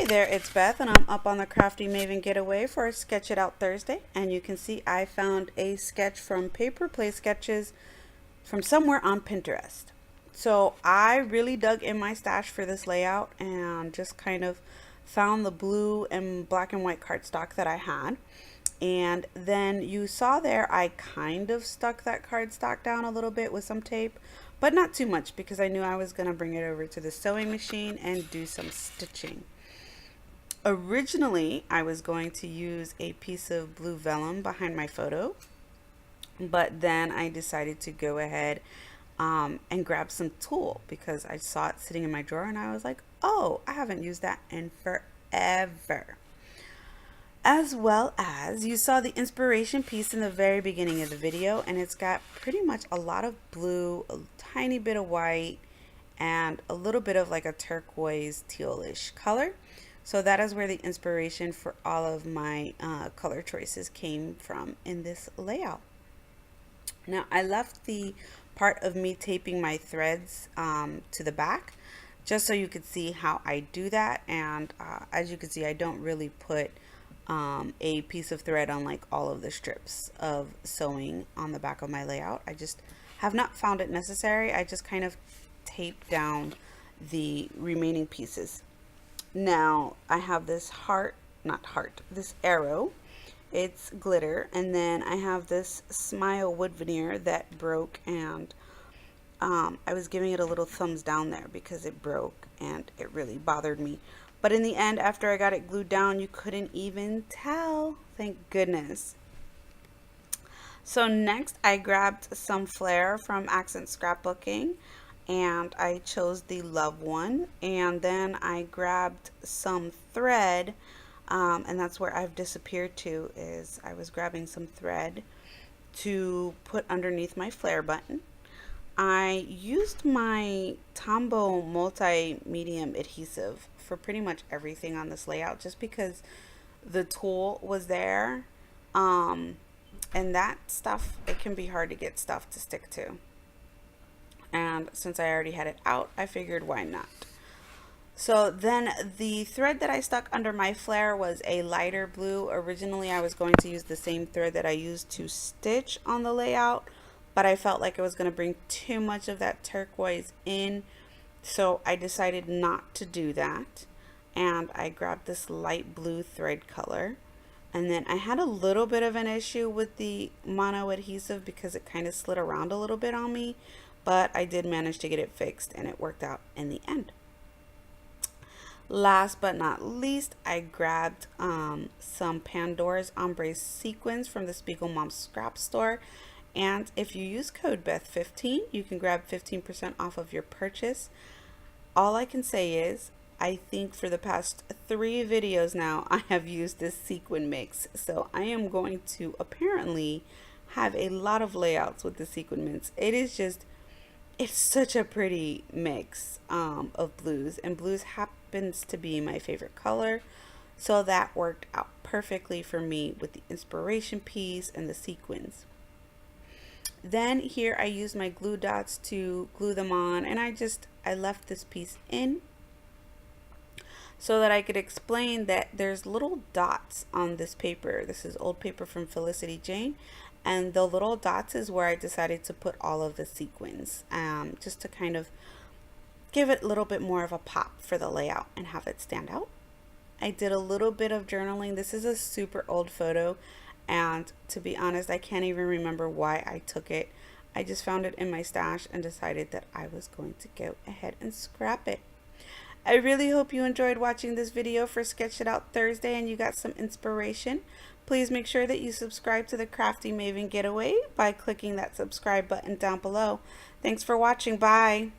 there, it's Beth, and I'm up on the Crafty Maven Getaway for Sketch It Out Thursday. And you can see I found a sketch from Paper Play Sketches from somewhere on Pinterest. So I really dug in my stash for this layout and just kind of found the blue and black and white cardstock that I had. And then you saw there I kind of stuck that cardstock down a little bit with some tape, but not too much because I knew I was going to bring it over to the sewing machine and do some stitching. Originally, I was going to use a piece of blue vellum behind my photo, but then I decided to go ahead and grab some tulle because I saw it sitting in my drawer and I was like, oh, I haven't used that in forever. As well as you saw the inspiration piece in the very beginning of the video, and it's got pretty much a lot of blue, a tiny bit of white, and a little bit of like a turquoise tealish color. So that is where the inspiration for all of my color choices came from in this layout. Now I left the part of me taping my threads to the back just so you could see how I do that, and as you can see I don't really put a piece of thread on like all of the strips of sewing on the back of my layout. I just have not found it necessary. I just kind of tape down the remaining pieces. Now I have this this arrow. It's glitter, and then I have this smile wood veneer that broke, and I was giving it a little thumbs down there because it broke and it really bothered me. But in the end, after I got it glued down, you couldn't even tell. Thank goodness. So next I grabbed some flair from Accent Scrapbooking, and I chose the Love one, and then I grabbed some thread, and that's where I've disappeared to, is I was grabbing some thread to put underneath my flare button. I used my Tombow multi-medium adhesive for pretty much everything on this layout just because the tulle was there, and that stuff, it can be hard to get stuff to stick to. And since I already had it out, I figured why not. So then the thread that I stuck under my flare was a lighter blue. Originally I was going to use the same thread that I used to stitch on the layout, but I felt like it was going to bring too much of that turquoise in, so I decided not to do that. And I grabbed this light blue thread color, and then I had a little bit of an issue with the mono adhesive because it kind of slid around a little bit on me, but I did manage to get it fixed and it worked out in the end. Last but not least, I grabbed some Pandora's Ombre sequins from the Spiegel Mom Scrap Store. And if you use code Beth15, you can grab 15% off of your purchase. All I can say is, I think for the past 3 videos now, I have used this sequin mix. So I am going to apparently have a lot of layouts with the sequin mix. It's such a pretty mix of blues, and blues happens to be my favorite color. So that worked out perfectly for me with the inspiration piece and the sequins. Then here I used my glue dots to glue them on, and I left this piece in so that I could explain that there's little dots on this paper. This is old paper from Felicity Jane, and the little dots is where I decided to put all of the sequins, just to kind of give it a little bit more of a pop for the layout and have it stand out. I did a little bit of journaling. This is a super old photo, and to be honest, I can't even remember why I took it. I just found it in my stash and decided that I was going to go ahead and scrap it. I really hope you enjoyed watching this video for Sketch It Out Thursday and you got some inspiration. Please make sure that you subscribe to the Crafty Maven Getaway by clicking that subscribe button down below. Thanks for watching. Bye.